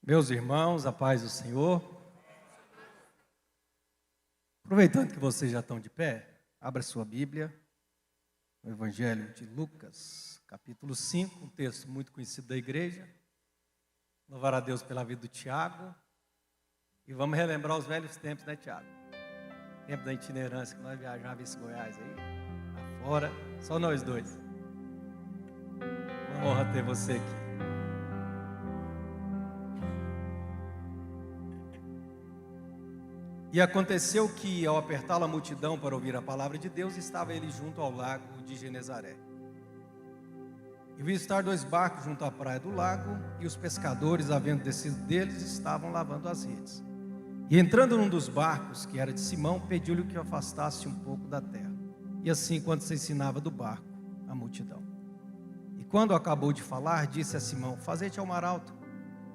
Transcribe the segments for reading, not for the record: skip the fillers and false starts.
Meus irmãos, a paz do Senhor. Aproveitando que vocês já estão de pé, abra sua Bíblia, no Evangelho de Lucas, capítulo 5, um texto muito conhecido da igreja. Louvar a Deus pela vida do Tiago. E vamos relembrar os velhos tempos, né, Tiago? Tempo da itinerância, que nós viajávamos esse Goiás aí, lá fora, só nós dois. Uma honra ter você aqui. E aconteceu que, ao apertá-la a multidão para ouvir a palavra de Deus, estava ele junto ao lago de Genezaré. E viu estar 2 barcos junto à praia do lago, e os pescadores, havendo descido deles, estavam lavando as redes. E entrando num dos barcos, que era de Simão, pediu-lhe que o afastasse um pouco da terra. E assim, enquanto se ensinava do barco, a multidão. E quando acabou de falar, disse a Simão: fazei-te ao mar alto,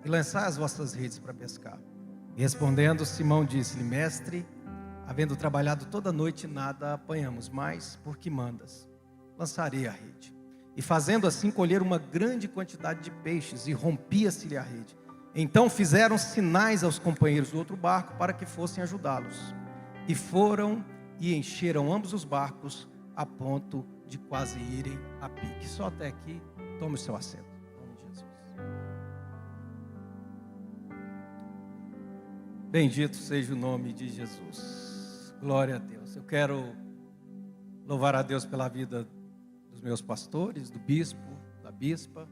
e lançai as vossas redes para pescar. E respondendo, Simão disse-lhe: mestre, havendo trabalhado toda a noite, nada apanhamos mais, por que mandas? Lançarei a rede. E fazendo assim, colheram uma grande quantidade de peixes, e rompia-se-lhe a rede. Então fizeram sinais aos companheiros do outro barco, para que fossem ajudá-los. E foram e encheram ambos os barcos, a ponto de quase irem a pique. Só até aqui, tome o seu assento. Bendito seja o nome de Jesus. Glória a Deus. Eu quero louvar a Deus pela vida dos meus pastores, do bispo, da bispa,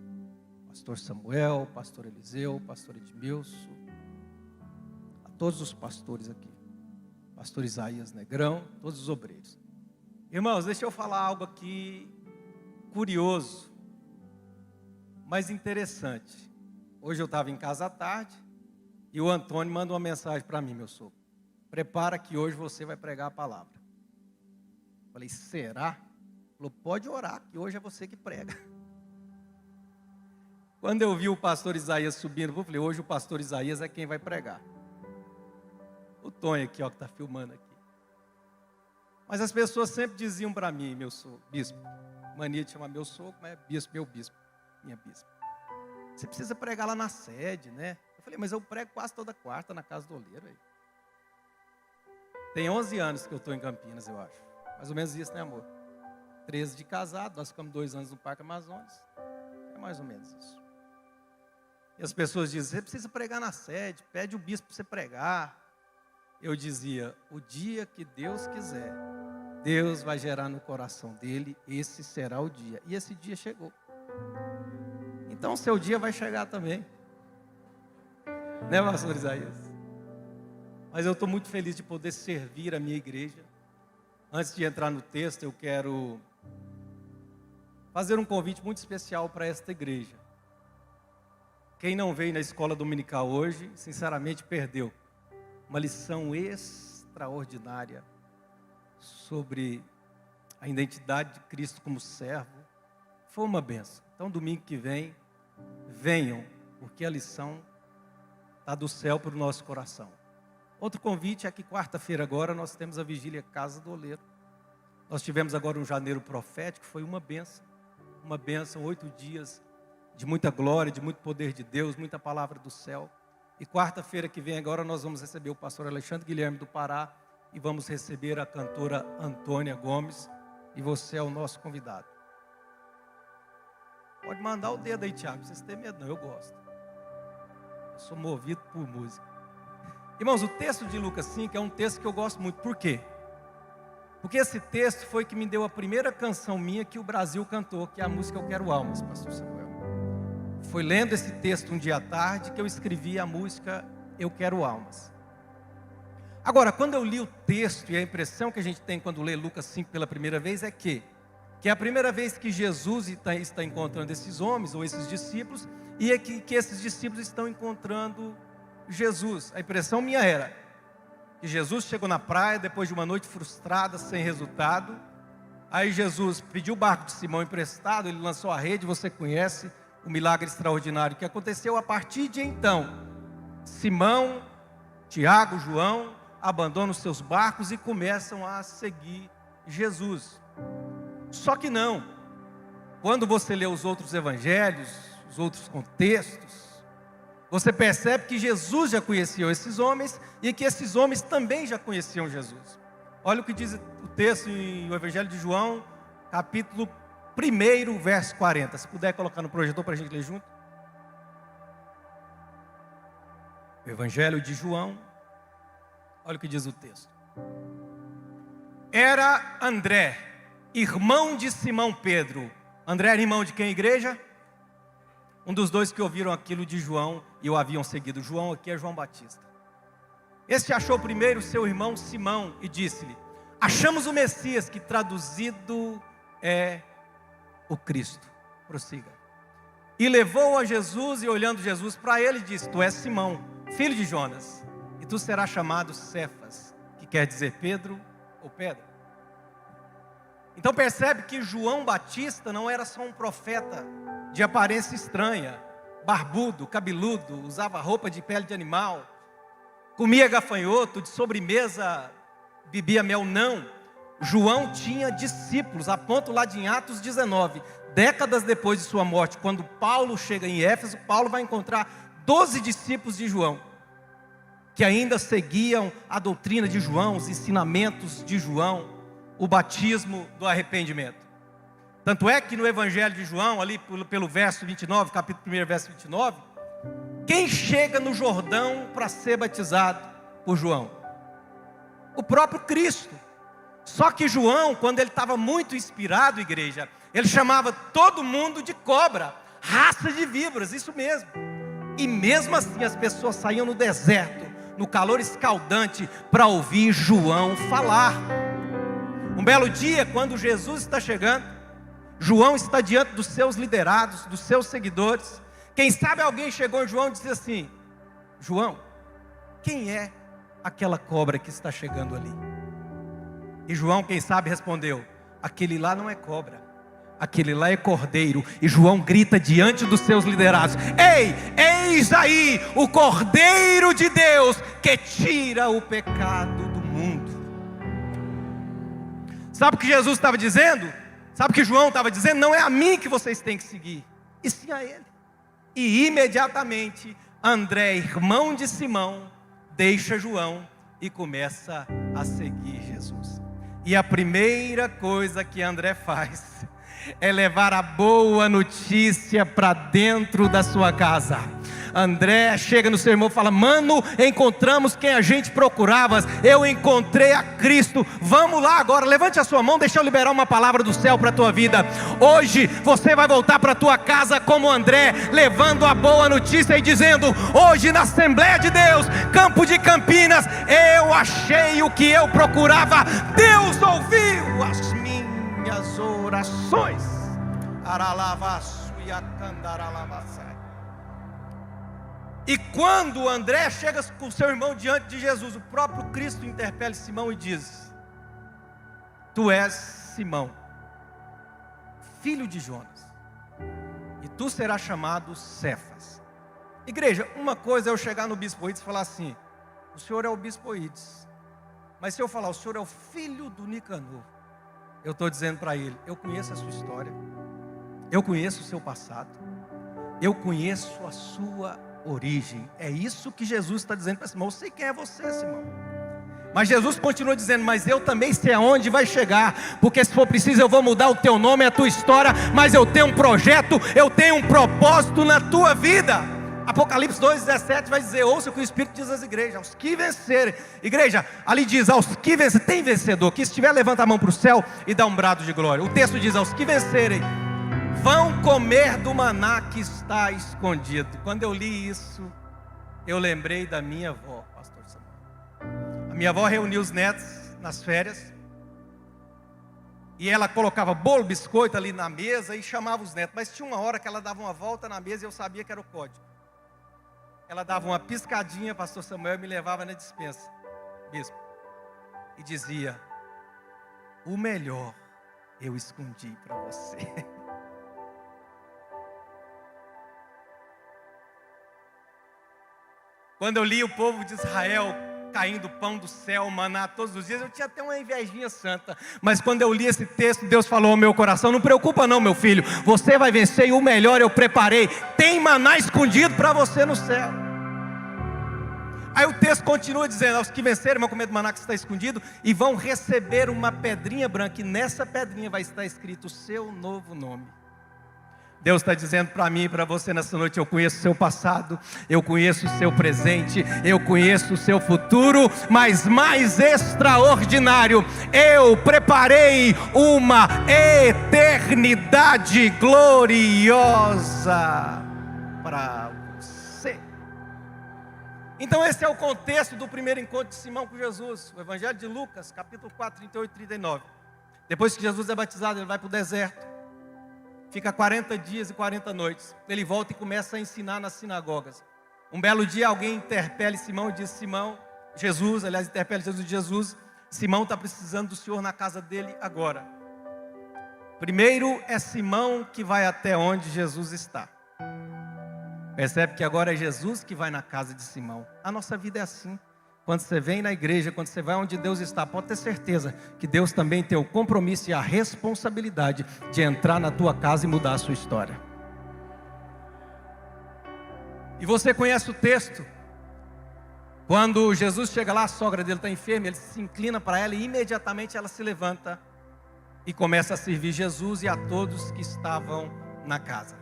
pastor Samuel, pastor Eliseu, pastor Edmilson, a todos os pastores aqui, pastor Isaías Negrão, todos os obreiros. Irmãos, deixa eu falar algo aqui curioso, mas interessante. Hoje eu estava em casa à tarde, e o Antônio manda uma mensagem para mim, meu sogro: prepara que hoje você vai pregar a palavra. Falei: será? Falou: pode orar, que hoje é você que prega. Quando eu vi o pastor Isaías subindo, eu falei: hoje o pastor Isaías é quem vai pregar. O Tonho aqui, ó, que está filmando aqui. Mas as pessoas sempre diziam para mim, meu sogro, bispo, mania de chamar meu sogro, mas é bispo, meu bispo, minha bispa: você precisa pregar lá na sede, né? Eu falei: mas eu prego quase toda quarta na casa do oleiro aí. Tem 11 anos que eu estou em Campinas, eu acho. Mais ou menos isso, né, amor? 13 de casado, nós ficamos 2 anos no Parque Amazonas. É mais ou menos isso. E as pessoas dizem: você precisa pregar na sede, pede o bispo para você pregar. Eu dizia: o dia que Deus quiser, Deus vai gerar no coração dele, esse será o dia. E esse dia chegou. Então seu dia vai chegar também. Né, pastor Isaías? Mas eu estou muito feliz de poder servir a minha igreja. Antes de entrar no texto, eu quero fazer um convite muito especial para esta igreja. Quem não veio na escola dominical hoje, sinceramente perdeu uma lição extraordinária sobre a identidade de Cristo como servo. Foi uma bênção. Então, domingo que vem, venham, porque a lição está do céu para o nosso coração. Outro convite é que quarta-feira agora nós temos a vigília Casa do Oleiro. Nós tivemos agora um janeiro profético, foi uma bênção. Uma bênção, 8 dias de muita glória, de muito poder de Deus, muita palavra do céu. E quarta-feira que vem agora nós vamos receber o pastor Alexandre Guilherme do Pará e vamos receber a cantora Antônia Gomes, e você é o nosso convidado. Pode mandar o dedo aí, Tiago, vocês têm medo não, eu gosto. Eu sou movido por música. Irmãos, o texto de Lucas 5 é um texto que eu gosto muito. Por quê? Porque esse texto foi que me deu a primeira canção minha que o Brasil cantou, que é a música Eu Quero Almas, pastor Samuel. Foi lendo esse texto um dia à tarde que eu escrevi a música Eu Quero Almas. Agora, quando eu li o texto, e a impressão que a gente tem quando lê Lucas 5 pela primeira vez é que é a primeira vez que Jesus está encontrando esses homens, ou esses discípulos, e é que esses discípulos estão encontrando Jesus. A impressão minha era que Jesus chegou na praia depois de uma noite frustrada, sem resultado. Aí Jesus pediu o barco de Simão emprestado, ele lançou a rede. Você conhece o milagre extraordinário que aconteceu. A partir de então, Simão, Tiago, João abandonam os seus barcos e começam a seguir Jesus. Só que não. Quando você lê os outros evangelhos, os outros contextos, você percebe que Jesus já conhecia esses homens e que esses homens também já conheciam Jesus. Olha o que diz o texto em o Evangelho de João, capítulo 1, verso 40. Se puder colocar no projetor para a gente ler junto. O Evangelho de João, olha o que diz o texto. Era André, irmão de Simão Pedro. André era irmão de quem, igreja? Um dos dois que ouviram aquilo de João e o haviam seguido. João aqui é João Batista. Este achou primeiro seu irmão Simão e disse-lhe: achamos o Messias, que traduzido é o Cristo. Prossiga. E levou a Jesus, e olhando Jesus para ele, disse: tu és Simão, filho de Jonas, e tu serás chamado Cefas, que quer dizer Pedro ou pedra. Então percebe que João Batista não era só um profeta de aparência estranha, barbudo, cabeludo, usava roupa de pele de animal, comia gafanhoto, de sobremesa bebia mel. Não, João tinha discípulos, a ponto lá de Atos 19, décadas depois de sua morte, quando Paulo chega em Éfeso, Paulo vai encontrar 12 discípulos de João, que ainda seguiam a doutrina de João, os ensinamentos de João, o batismo do arrependimento. Tanto é que no Evangelho de João, ali pelo verso 29, capítulo 1, verso 29, quem chega no Jordão para ser batizado por João? O próprio Cristo. Só que João, quando ele estava muito inspirado, igreja, ele chamava todo mundo de cobra, raça de víboras, isso mesmo. E mesmo assim as pessoas saíam no deserto, no calor escaldante, para ouvir João falar. Um belo dia, quando Jesus está chegando, João está diante dos seus liderados, dos seus seguidores. Quem sabe alguém chegou em João e disse assim: João, quem é aquela cobra que está chegando ali? E João, quem sabe, respondeu: aquele lá não é cobra, aquele lá é cordeiro. E João grita diante dos seus liderados: ei, eis aí o Cordeiro de Deus que tira o pecado do mundo. Sabe o que Jesus estava dizendo? Sabe o que João estava dizendo? Não é a mim que vocês têm que seguir, e sim a ele. E imediatamente André, irmão de Simão, deixa João e começa a seguir Jesus. E a primeira coisa que André faz é levar a boa notícia para dentro da sua casa. André chega no seu irmão e fala: mano, encontramos quem a gente procurava, eu encontrei a Cristo, vamos lá agora, levante a sua mão, deixa eu liberar uma palavra do céu para a tua vida. Hoje você vai voltar para a tua casa como André, levando a boa notícia e dizendo: hoje na Assembleia de Deus, Campo de Campinas, eu achei o que eu procurava, Deus ouviu as minhas orações. E quando André chega com seu irmão diante de Jesus, o próprio Cristo interpela Simão e diz: tu és Simão, filho de Jonas, e tu serás chamado Cefas. Igreja, uma coisa é eu chegar no bispo Oídes e falar assim: o senhor é o bispo Oídes. Mas se eu falar: o senhor é o filho do Nicanor, eu estou dizendo para ele: eu conheço a sua história, eu conheço o seu passado, eu conheço a sua origem. É isso que Jesus está dizendo para Simão. Eu sei quem é você, Simão. Mas Jesus continua dizendo: mas eu também sei aonde vai chegar, porque se for preciso eu vou mudar o teu nome, a tua história, mas eu tenho um projeto, eu tenho um propósito na tua vida. Apocalipse 2,17 vai dizer: ouça o que o Espírito diz às igrejas, aos que vencerem. Igreja, ali diz: aos que vencerem. Tem vencedor? Que estiver, levanta a mão para o céu e dá um brado de glória. O texto diz: aos que vencerem vão comer do maná que está escondido. Quando eu li isso, eu lembrei da minha avó, pastor Samuel. A minha avó reunia os netos nas férias, e ela colocava bolo, biscoito ali na mesa e chamava os netos. Mas tinha uma hora que ela dava uma volta na mesa e eu sabia que era o código. Ela dava uma piscadinha, pastor Samuel, e me levava na despensa, bispo, e dizia: o melhor eu escondi para você. Quando eu li o povo de Israel caindo pão do céu, maná todos os dias, eu tinha até uma invejinha santa. Mas quando eu li esse texto, Deus falou ao meu coração: não preocupa não, meu filho, você vai vencer e o melhor eu preparei. Tem maná escondido para você no céu. Aí o texto continua dizendo: aos que vencerem vão comer do maná que está escondido e vão receber uma pedrinha branca, e nessa pedrinha vai estar escrito o seu novo nome. Deus está dizendo para mim e para você nessa noite: eu conheço o seu passado, eu conheço o seu presente, eu conheço o seu futuro, mas mais extraordinário, eu preparei uma eternidade gloriosa para você. Então esse é o contexto do primeiro encontro de Simão com Jesus. O Evangelho de Lucas, capítulo 4, 38 e 39. Depois que Jesus é batizado, ele vai para o deserto. Fica 40 dias e 40 noites. Ele volta e começa a ensinar nas sinagogas. Um belo dia alguém interpela Simão e diz: Simão, Jesus, aliás, interpela Jesus, Simão está precisando do Senhor na casa dele agora. Primeiro é Simão que vai até onde Jesus está. Percebe que agora é Jesus que vai na casa de Simão. A nossa vida é assim. Quando você vem na igreja, quando você vai onde Deus está, pode ter certeza que Deus também tem o compromisso e a responsabilidade de entrar na tua casa e mudar a sua história. E você conhece o texto. Quando Jesus chega lá, a sogra dele está enferma, ele se inclina para ela e imediatamente ela se levanta e começa a servir Jesus e a todos que estavam na casa.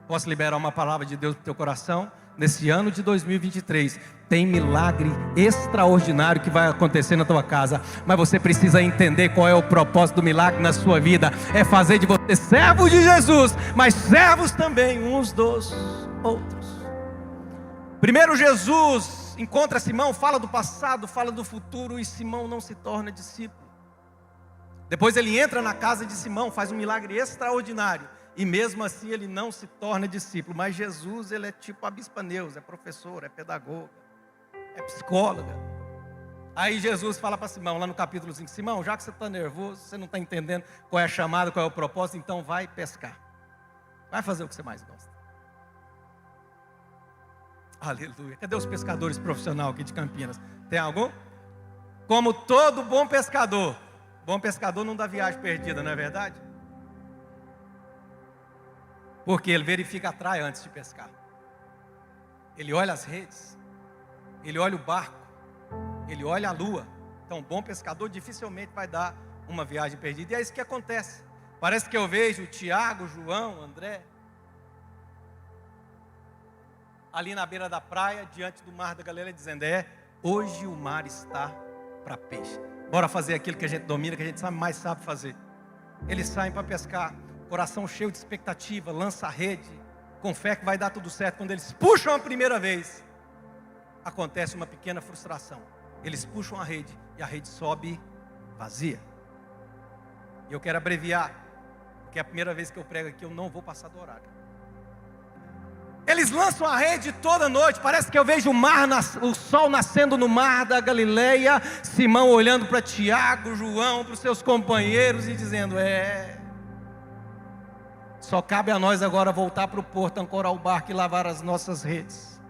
Posso liberar uma palavra de Deus para o teu coração? Nesse ano de 2023, tem milagre extraordinário que vai acontecer na tua casa, mas você precisa entender qual é o propósito do milagre na sua vida. É fazer de você servo de Jesus, mas servos também uns dos outros. Primeiro Jesus encontra Simão, fala do passado, fala do futuro, e Simão não se torna discípulo. Depois ele entra na casa de Simão, faz um milagre extraordinário, e mesmo assim ele não se torna discípulo. Mas Jesus, ele é tipo a Bispa Neuza, é professor, é pedagoga, é psicóloga. Aí Jesus fala para Simão, lá no capítulo 5, Simão, já que você está nervoso, você não está entendendo qual é a chamada, qual é o propósito, então vai pescar. Vai fazer o que você mais gosta. Aleluia. Cadê os pescadores profissionais aqui de Campinas? Tem algum? Como todo bom pescador não dá viagem perdida, não é verdade? Porque ele verifica a traia antes de pescar. Ele olha as redes, ele olha o barco, ele olha a lua. Então, um bom pescador dificilmente vai dar uma viagem perdida. E é isso que acontece. Parece que eu vejo Tiago, João, André, ali na beira da praia, diante do mar da Galileia, dizendo: hoje o mar está para peixe. Bora fazer aquilo que a gente domina, que a gente mais sabe fazer. Eles saem para pescar, coração cheio de expectativa, lança a rede, com fé que vai dar tudo certo. Quando eles puxam a primeira vez, acontece uma pequena frustração. Eles puxam a rede e a rede sobe vazia. E eu quero abreviar, porque é a primeira vez que eu prego aqui, eu não vou passar do horário. Eles lançam a rede toda noite, parece que eu vejo o sol nascendo no mar da Galileia, Simão olhando para Tiago, João, para os seus companheiros e dizendo: só cabe a nós agora voltar para o porto, ancorar o barco e lavar as nossas redes.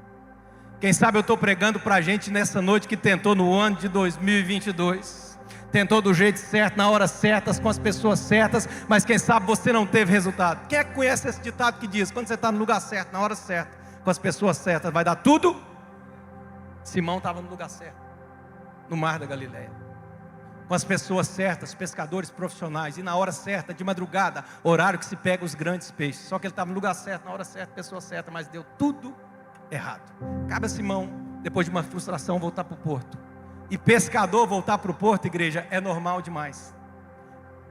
Quem sabe eu estou pregando para a gente nessa noite que tentou no ano de 2022, tentou do jeito certo, na hora certa, com as pessoas certas, mas quem sabe você não teve resultado. Quem é que conhece esse ditado que diz: quando você está no lugar certo, na hora certa, com as pessoas certas, vai dar tudo? Simão estava no lugar certo, no mar da Galileia, com as pessoas certas, pescadores profissionais, e na hora certa, de madrugada, horário que se pega os grandes peixes. Só que ele estava no lugar certo, na hora certa, pessoa certa, mas deu tudo errado. Cabe a Simão, depois de uma frustração, voltar para o porto. E pescador voltar para o porto, igreja, é normal demais.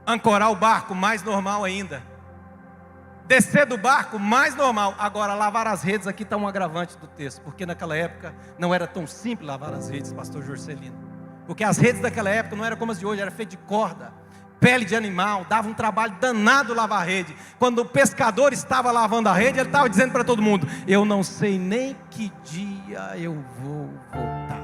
Ancorar o barco, mais normal ainda. Descer do barco, mais normal. Agora, lavar as redes, aqui está um agravante do texto, porque naquela época não era tão simples lavar as redes, pastor Jorcelino. Porque as redes daquela época não eram como as de hoje, era feita de corda, pele de animal, dava um trabalho danado lavar a rede. Quando o pescador estava lavando a rede, ele estava dizendo para todo mundo: eu não sei nem que dia eu vou voltar.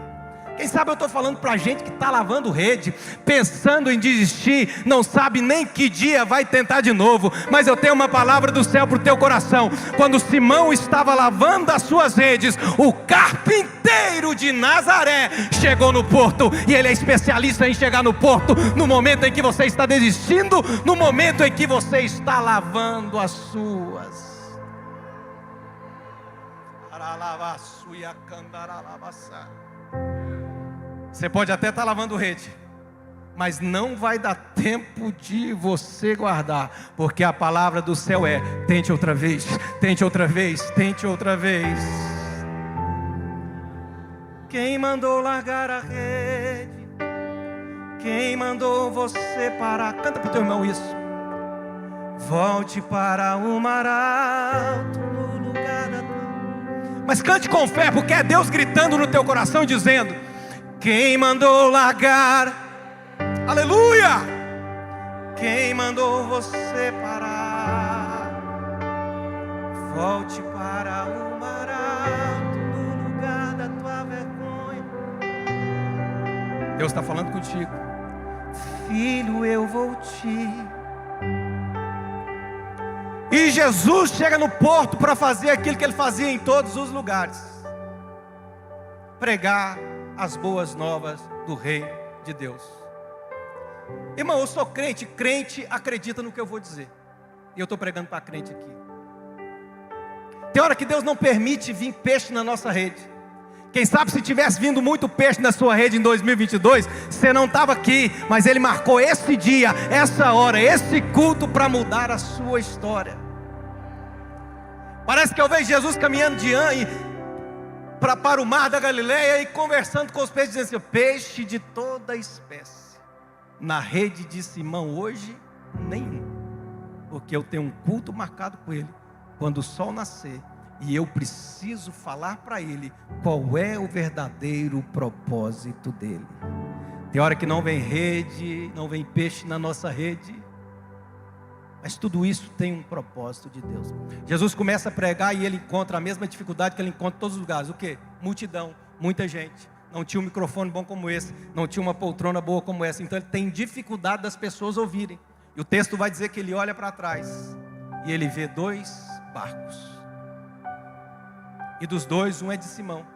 Quem sabe eu estou falando para gente que está lavando rede, pensando em desistir, não sabe nem que dia vai tentar de novo. Mas eu tenho uma palavra do céu para o teu coração. Quando Simão estava lavando as suas redes, o carpinteiro de Nazaré chegou no porto. E ele é especialista em chegar no porto no momento em que você está desistindo, no momento em que você está lavando as suas. Você pode até estar lavando rede, mas não vai dar tempo de você guardar, porque a palavra do céu é: tente outra vez, tente outra vez, tente outra vez. Quem mandou largar a rede? Quem mandou você parar? Canta para o teu irmão isso. Volte para o mar alto, no lugar da tua... Mas cante com fé, porque é Deus gritando no teu coração e dizendo: quem mandou largar? Aleluia! Quem mandou você parar? Volte para o mar alto, no lugar da tua vergonha. Deus está falando contigo. Filho, eu vou te... E Jesus chega no porto para fazer aquilo que ele fazia em todos os lugares: pregar as boas novas do reino de Deus. Irmão, eu sou crente, crente acredita no que eu vou dizer. E eu estou pregando para crente aqui. Tem hora que Deus não permite vir peixe na nossa rede. Quem sabe se tivesse vindo muito peixe na sua rede em 2022, você não estava aqui, mas Ele marcou esse dia, essa hora, esse culto para mudar a sua história. Parece que eu vejo Jesus caminhando para o mar da Galileia e conversando com os peixes, dizendo assim: peixe de toda espécie. Na rede de Simão hoje, nenhum, porque eu tenho um culto marcado com ele, quando o sol nascer, e eu preciso falar para ele qual é o verdadeiro propósito dele. Tem hora que não vem rede, não vem peixe na nossa rede, mas tudo isso tem um propósito de Deus. Jesus começa a pregar e ele encontra a mesma dificuldade que ele encontra em todos os lugares. O quê? Multidão, muita gente. Não tinha um microfone bom como esse, não tinha uma poltrona boa como essa. Então ele tem dificuldade das pessoas ouvirem. E o texto vai dizer que ele olha para trás e ele vê 2 barcos. E dos 2, um é de Simão.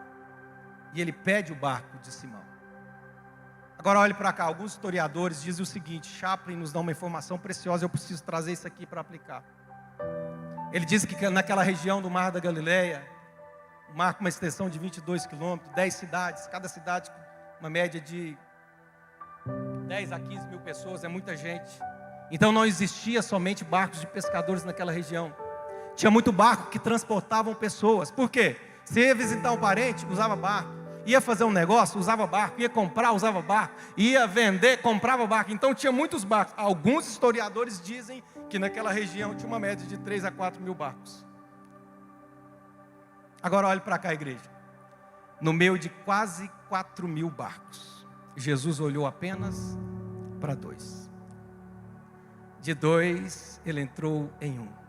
E ele pede o barco de Simão. Agora olhe para cá, alguns historiadores dizem o seguinte: Chaplin nos dá uma informação preciosa, eu preciso trazer isso aqui para aplicar. Ele diz que naquela região do Mar da Galileia, o mar com uma extensão de 22 quilômetros, 10 cidades, cada cidade com uma média de 10 a 15 mil pessoas, é muita gente. Então não existia somente barcos de pescadores naquela região. Tinha muito barco que transportavam pessoas. Por quê? Se ia visitar um parente, usava barco. Ia fazer um negócio, usava barco. Ia comprar, usava barco. Ia vender, comprava barco. Então tinha muitos barcos. Alguns historiadores dizem que naquela região tinha uma média de 3 a 4 mil barcos. Agora olhe para cá, igreja. No meio de quase 4 mil barcos, Jesus olhou apenas para 2. De 2, ele entrou em 1.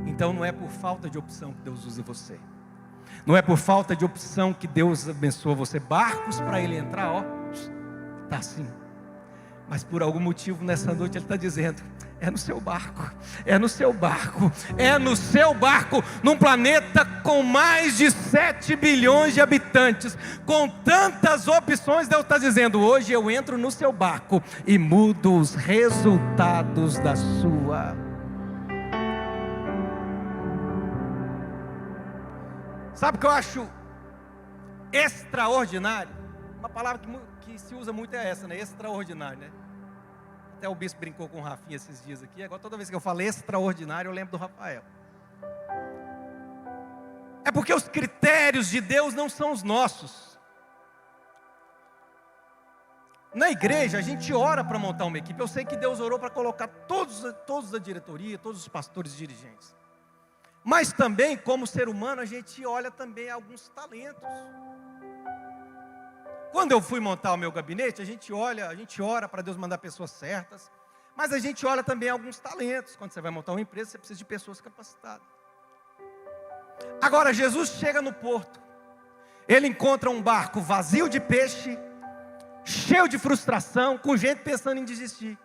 Então não é por falta de opção que Deus usa você. Não é por falta de opção que Deus abençoa você. Barcos para ele entrar, ó, está assim. Mas por algum motivo nessa noite ele está dizendo: é no seu barco, é no seu barco, é no seu barco, num planeta com mais de 7 bilhões de habitantes, com tantas opções. Deus está dizendo: hoje eu entro no seu barco e mudo os resultados da sua. Sabe o que eu acho extraordinário? Uma palavra que se usa muito é essa, né? Extraordinário, né? Até o bispo brincou com o Rafinha esses dias aqui. Agora toda vez que eu falo extraordinário, eu lembro do Rafael. É porque os critérios de Deus não são os nossos. Na igreja a gente ora para montar uma equipe. Eu sei que Deus orou para colocar todos da diretoria, todos os pastores e dirigentes. Mas também, como ser humano, a gente olha também alguns talentos. Quando eu fui montar o meu gabinete, a gente ora para Deus mandar pessoas certas. Mas a gente olha também alguns talentos. Quando você vai montar uma empresa, você precisa de pessoas capacitadas. Agora, Jesus chega no porto. Ele encontra um barco vazio de peixe, cheio de frustração, com gente pensando em desistir.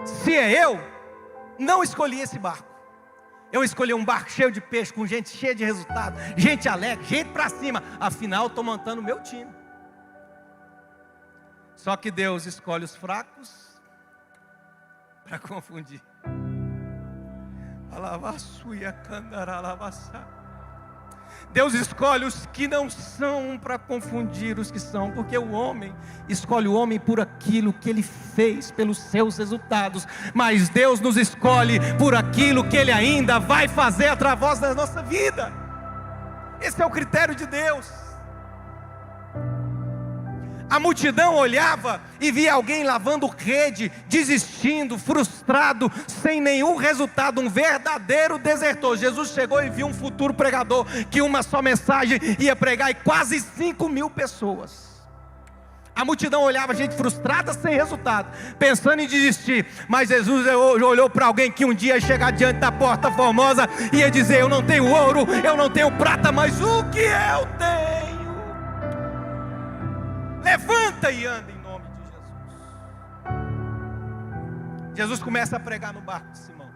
Se é eu, não escolhi esse barco. Eu escolhi um barco cheio de peixe, com gente cheia de resultado, gente alegre, gente para cima. Afinal, estou montando o meu time. Só que Deus escolhe os fracos para confundir. Deus escolhe os que não são para confundir os que são, porque o homem escolhe o homem por aquilo que ele fez, pelos seus resultados, mas Deus nos escolhe por aquilo que Ele ainda vai fazer através da nossa vida. Esse é o critério de Deus. A multidão olhava e via alguém lavando rede, desistindo, frustrado, sem nenhum resultado, um verdadeiro desertor. Jesus chegou e viu um futuro pregador, que uma só mensagem ia pregar, e quase 5.000 pessoas. A multidão olhava gente frustrada, sem resultado, pensando em desistir, mas Jesus olhou para alguém que um dia ia chegar diante da porta formosa, e ia dizer: eu não tenho ouro, eu não tenho prata, mas o que eu tenho, levanta e anda em nome de Jesus. Jesus começa a pregar no barco de Simão,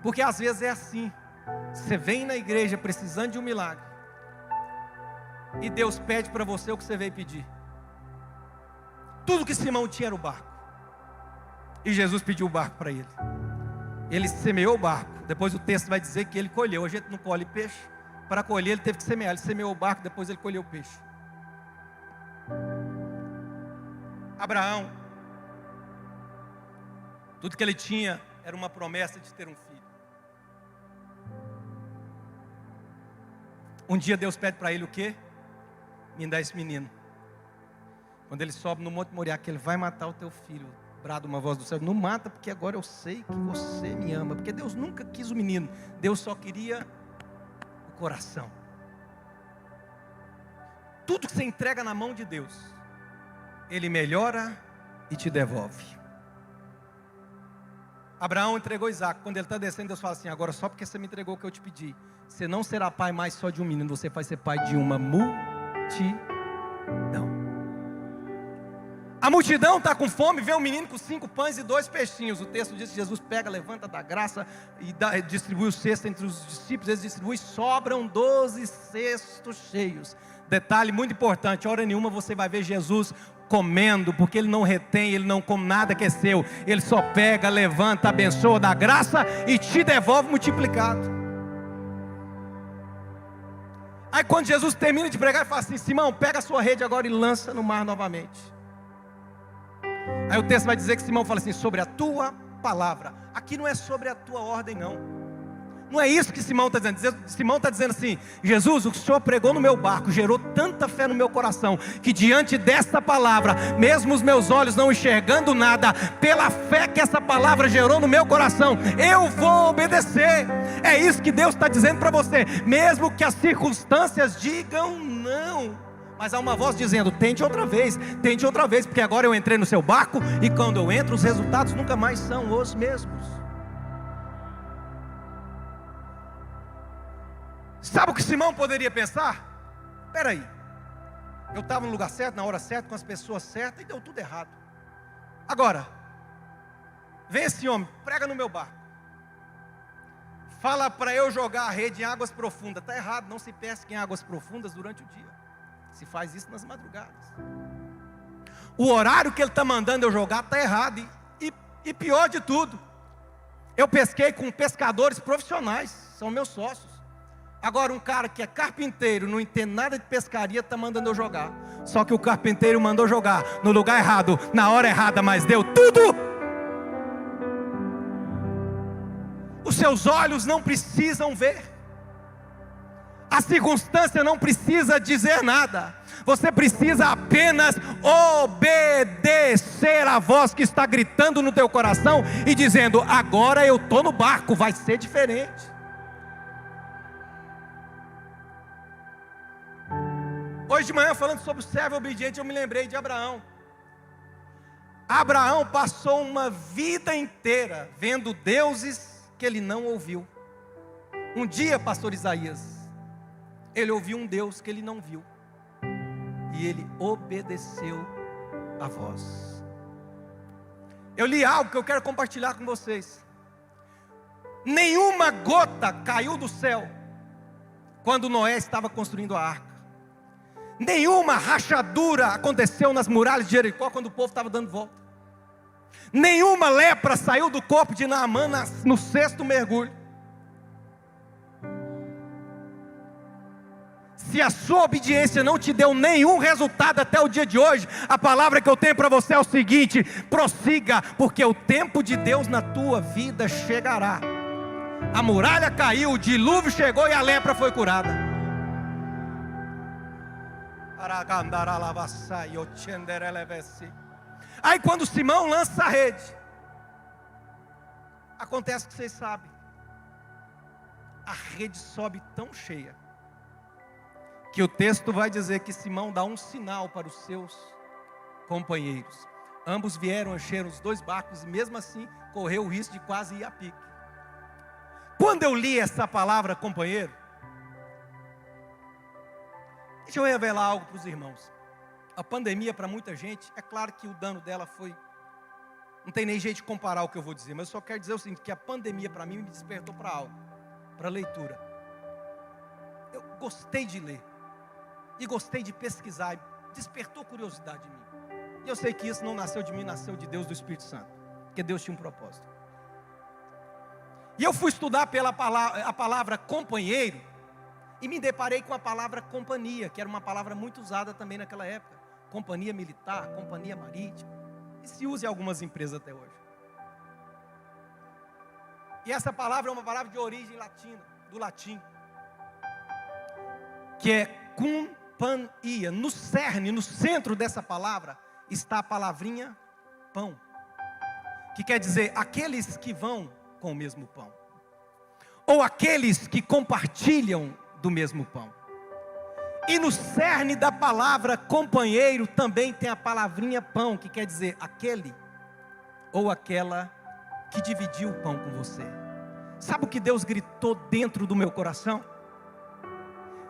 porque às vezes é assim, você vem na igreja precisando de um milagre, e Deus pede para você o que você veio pedir. Tudo que Simão tinha era o barco, e Jesus pediu o barco para ele. Ele semeou o barco, depois o texto vai dizer que ele colheu. A gente não colhe peixe, para colher ele teve que semear. Ele semeou o barco, depois ele colheu o peixe. Abraão, tudo que ele tinha era uma promessa de ter um filho. Um dia Deus pede para ele o quê? Me dá esse menino. Quando ele sobe no Monte Moriá, que ele vai matar o teu filho, brada uma voz do céu: não mata, porque agora eu sei que você me ama. Porque Deus nunca quis o menino, Deus só queria o coração. Tudo que você entrega na mão de Deus, Ele melhora e te devolve. Abraão entregou Isaac. Quando ele está descendo, Deus fala assim: agora só porque você me entregou o que eu te pedi, você não será pai mais só de um menino, você vai ser pai de uma multidão. A multidão está com fome, vê um menino com 5 pães e 2 peixinhos. O texto diz que Jesus pega, levanta, dá graça e distribui o cesto entre os discípulos. Eles distribuem, sobram 12 cestos cheios. Detalhe muito importante: hora nenhuma você vai ver Jesus comendo, porque Ele não retém, Ele não come nada que é seu. Ele só pega, levanta, abençoa, dá graça e te devolve multiplicado. Aí quando Jesus termina de pregar, ele fala assim: Simão, pega a sua rede agora e lança no mar novamente. Aí o texto vai dizer que Simão fala assim: sobre a tua palavra. Aqui não é sobre a tua ordem, não. Não é isso que Simão está dizendo. Simão está dizendo assim: Jesus, o que o Senhor pregou no meu barco gerou tanta fé no meu coração, que diante desta palavra, mesmo os meus olhos não enxergando nada, pela fé que essa palavra gerou no meu coração, eu vou obedecer. É isso que Deus está dizendo para você. Mesmo que as circunstâncias digam não, mas há uma voz dizendo: tente outra vez, porque agora eu entrei no seu barco, e quando eu entro, os resultados nunca mais são os mesmos. Sabe o que Simão poderia pensar? Espera aí, eu estava no lugar certo, na hora certa, com as pessoas certas, e deu tudo errado. Agora, vem esse homem, prega no meu barco, fala para eu jogar a rede em águas profundas. Está errado, não se pesca em águas profundas durante o dia, se faz isso nas madrugadas. O horário que ele está mandando eu jogar está errado. E pior de tudo, eu pesquei com pescadores profissionais, são meus sócios. Agora um cara que é carpinteiro, não entende nada de pescaria, está mandando eu jogar. Só que o carpinteiro mandou jogar no lugar errado, na hora errada, mas deu tudo. Os seus olhos não precisam ver, a circunstância não precisa dizer nada. Você precisa apenas obedecer a voz que está gritando no teu coração e dizendo: agora eu estou no barco, vai ser diferente. Hoje de manhã, falando sobre o servo obediente, eu me lembrei de Abraão. Abraão passou uma vida inteira vendo deuses que ele não ouviu. Um dia, pastor Isaías, ele ouviu um Deus que ele não viu, e ele obedeceu a voz. Eu li algo que eu quero compartilhar com vocês. Nenhuma gota caiu do céu quando Noé estava construindo a arca. Nenhuma rachadura aconteceu nas muralhas de Jericó quando o povo estava dando volta. Nenhuma lepra saiu do corpo de Naamã no 6º mergulho. Se a sua obediência não te deu nenhum resultado até o dia de hoje, a palavra que eu tenho para você é o seguinte: prossiga, porque o tempo de Deus na tua vida chegará. A muralha caiu, o dilúvio chegou e a lepra foi curada. Aí quando Simão lança a rede, acontece o que vocês sabem. A rede sobe tão cheia, que o texto vai dizer que Simão dá um sinal para os seus companheiros. Ambos vieram, encheram os 2 barcos e mesmo assim correu o risco de quase ir a pique. Quando eu li essa palavra companheiro, deixa eu revelar algo para os irmãos. A pandemia para muita gente, é claro que o dano dela foi, não tem nem jeito de comparar o que eu vou dizer, mas eu só quero dizer o seguinte, que a pandemia para mim me despertou para algo, para leitura. Eu gostei de ler, e gostei de pesquisar, despertou curiosidade em mim. E eu sei que isso não nasceu de mim, nasceu de Deus, do Espírito Santo, porque Deus tinha um propósito. E eu fui estudar a palavra companheiro, e me deparei com a palavra companhia, que era uma palavra muito usada também naquela época. Companhia militar, companhia marítima, e se usa em algumas empresas até hoje. E essa palavra é uma palavra de origem latina, do latim, que é companhia. No cerne, no centro dessa palavra, está a palavrinha pão, que quer dizer aqueles que vão com o mesmo pão, ou aqueles que compartilham do mesmo pão. E no cerne da palavra companheiro também tem a palavrinha pão, que quer dizer aquele ou aquela que dividiu o pão com você. Sabe o que Deus gritou dentro do meu coração?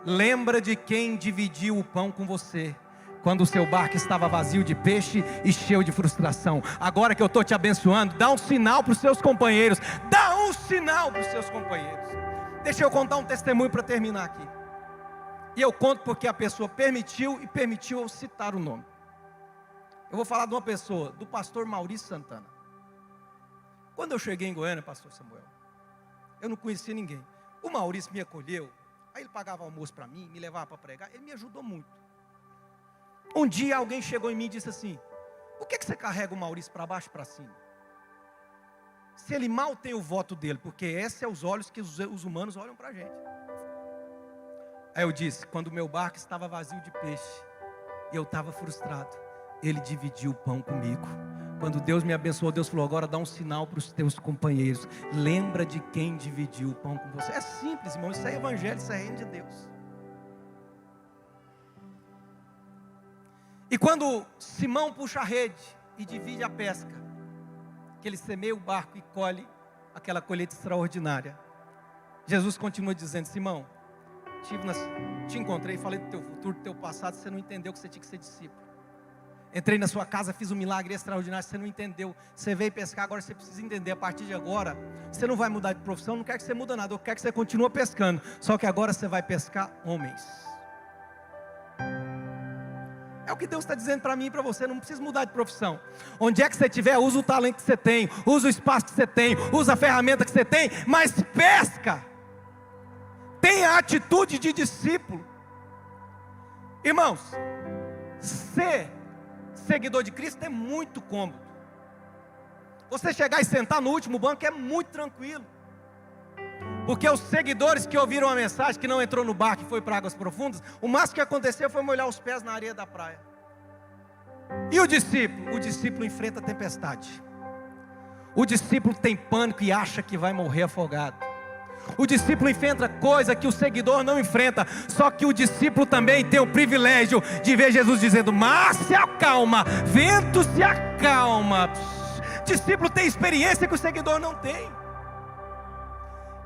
Lembra de quem dividiu o pão com você, quando o seu barco estava vazio de peixe e cheio de frustração. Agora que eu estou te abençoando, dá um sinal para os seus companheiros. Dá um sinal para os seus companheiros. Deixa eu contar um testemunho para terminar aqui. E eu conto porque a pessoa permitiu eu citar o nome. Eu vou falar de uma pessoa, do pastor Maurício Santana. Quando eu cheguei em Goiânia, pastor Samuel, eu não conhecia ninguém. O Maurício me acolheu, aí ele pagava almoço para mim, me levava para pregar, ele me ajudou muito. Um dia alguém chegou em mim e disse assim: por que você carrega o Maurício para baixo e para cima? Se ele mal tem o voto dele, porque esses são os olhos que os humanos olham para a gente. Aí eu disse: quando o meu barco estava vazio de peixe, e eu estava frustrado, ele dividiu o pão comigo. Quando Deus me abençoou, Deus falou: agora dá um sinal para os teus companheiros. Lembra de quem dividiu o pão com você. É simples, irmão, isso é evangelho, isso é reino de Deus. E quando Simão puxa a rede e divide a pesca, que ele semeia o barco e colhe aquela colheita extraordinária, Jesus continua dizendo: Simão, te encontrei, falei do teu futuro, do teu passado, você não entendeu que você tinha que ser discípulo. Entrei na sua casa, fiz um milagre extraordinário, você não entendeu. Você veio pescar, agora você precisa entender. A partir de agora, você não vai mudar de profissão, não quero que você mude nada, eu quero que você continue pescando. Só que agora você vai pescar homens. É o que Deus está dizendo para mim e para você, não precisa mudar de profissão. Onde é que você estiver, usa o talento que você tem, usa o espaço que você tem, usa a ferramenta que você tem, mas pesca. Tenha a atitude de discípulo. Irmãos, ser seguidor de Cristo é muito cômodo. Você chegar e sentar no último banco é muito tranquilo. Porque os seguidores que ouviram a mensagem, que não entrou no barco e foi para águas profundas, o máximo que aconteceu foi molhar os pés na areia da praia. E o discípulo? O discípulo enfrenta a tempestade. O discípulo tem pânico e acha que vai morrer afogado. O discípulo enfrenta coisa que o seguidor não enfrenta. Só que o discípulo também tem o privilégio de ver Jesus dizendo: mar se acalma, vento se acalma. Discípulo tem experiência que o seguidor não tem.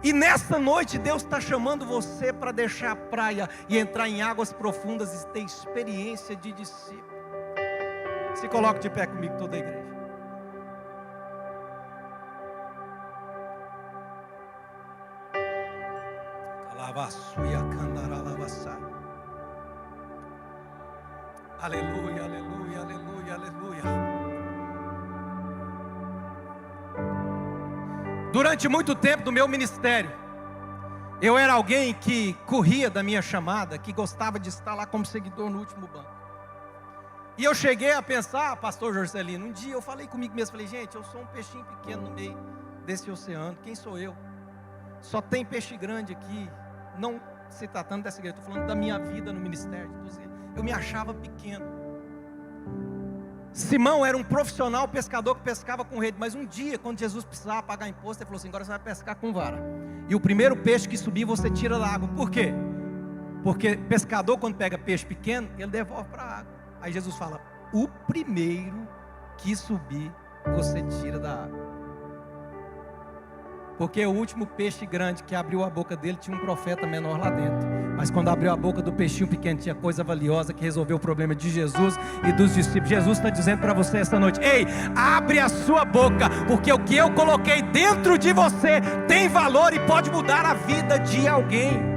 E nessa noite Deus está chamando você para deixar a praia e entrar em águas profundas e ter experiência de discípulo. Se coloque de pé comigo, toda a igreja. Aleluia, aleluia, aleluia, aleluia. Durante muito tempo do meu ministério, Eu era alguém que corria da minha chamada, que gostava de estar lá como seguidor no último banco. E eu cheguei a pensar, pastor Jorcelino, um dia eu falei comigo mesmo, falei, gente, eu sou um peixinho pequeno no meio desse oceano, quem sou eu? Só tem peixe grande aqui, não se tratando dessa igreja, estou falando da minha vida no ministério. Eu me achava pequeno. Simão era um profissional pescador que pescava com rede, mas um dia, quando Jesus precisava pagar imposto, ele falou assim, agora você vai pescar com vara. E o primeiro peixe que subir, você tira da água. Por quê? Porque pescador, quando pega peixe pequeno, ele devolve para a água. Aí Jesus fala, o primeiro que subir, você tira da água. Porque o último peixe grande que abriu a boca dele, tinha um profeta menor lá dentro. Mas quando abriu a boca do peixinho pequeno, tinha coisa valiosa que resolveu o problema de Jesus e dos discípulos. Jesus está dizendo para você esta noite, ei, abre a sua boca, porque o que eu coloquei dentro de você tem valor e pode mudar a vida de alguém.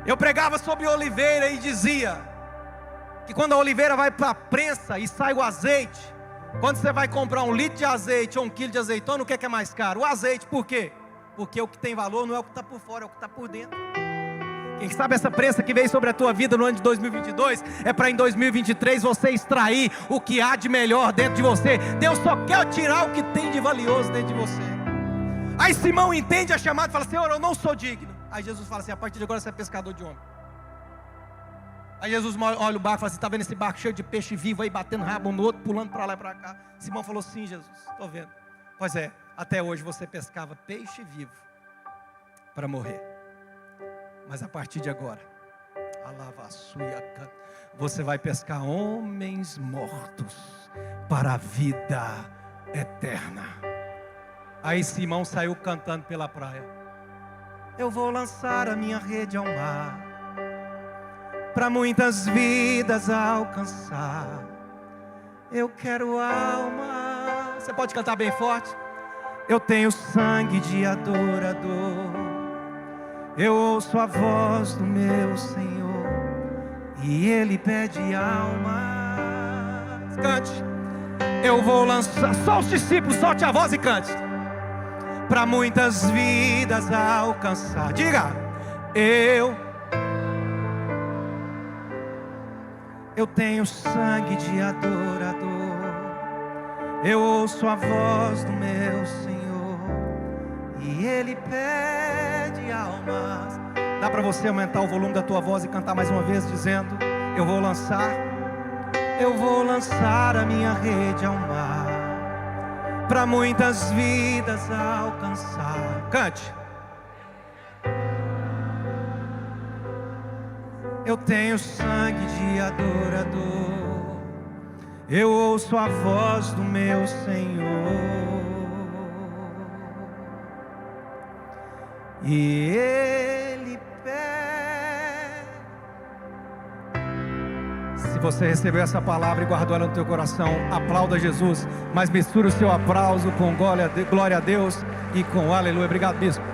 Eu pregava sobre oliveira e dizia que quando a oliveira vai para a prensa e sai o azeite, quando você vai comprar 1 litro de azeite ou 1 quilo de azeitona, o que é mais caro? O azeite, por quê? Porque o que tem valor não é o que está por fora, é o que está por dentro. Quem sabe essa prensa que veio sobre a tua vida no ano de 2022, é para em 2023 você extrair o que há de melhor dentro de você. Deus só quer tirar o que tem de valioso dentro de você. Aí Simão entende a chamada e fala, Senhor, eu não sou digno. Aí Jesus fala assim, a partir de agora você é pescador de homem. Aí Jesus olha o barco e fala assim, está vendo esse barco cheio de peixe vivo aí, batendo rabo um no outro, pulando para lá e para cá. Simão falou, sim Jesus, estou vendo. Pois é, até hoje você pescava peixe vivo para morrer. Mas a partir de agora, você vai pescar homens mortos para a vida eterna. Aí Simão saiu cantando pela praia. Eu vou lançar a minha rede ao mar, para muitas vidas alcançar. Eu quero alma. Você pode cantar bem forte? Eu tenho sangue de adorador. Eu ouço a voz do meu Senhor e Ele pede alma. Cante. Eu vou lançar. Só os discípulos, solte a voz e cante. Para muitas vidas alcançar. Diga. Eu tenho sangue de adorador. Eu ouço a voz do meu Senhor e Ele pede almas. Dá para você aumentar o volume da tua voz e cantar mais uma vez dizendo, eu vou lançar a minha rede ao mar, para muitas vidas alcançar. Cante. Eu tenho sangue de adorador. Eu ouço a voz do meu Senhor e Ele pede. Se você recebeu essa palavra e guardou ela no teu coração, aplauda Jesus, mas misture o seu aplauso com glória a Deus e com aleluia. Obrigado, bispo.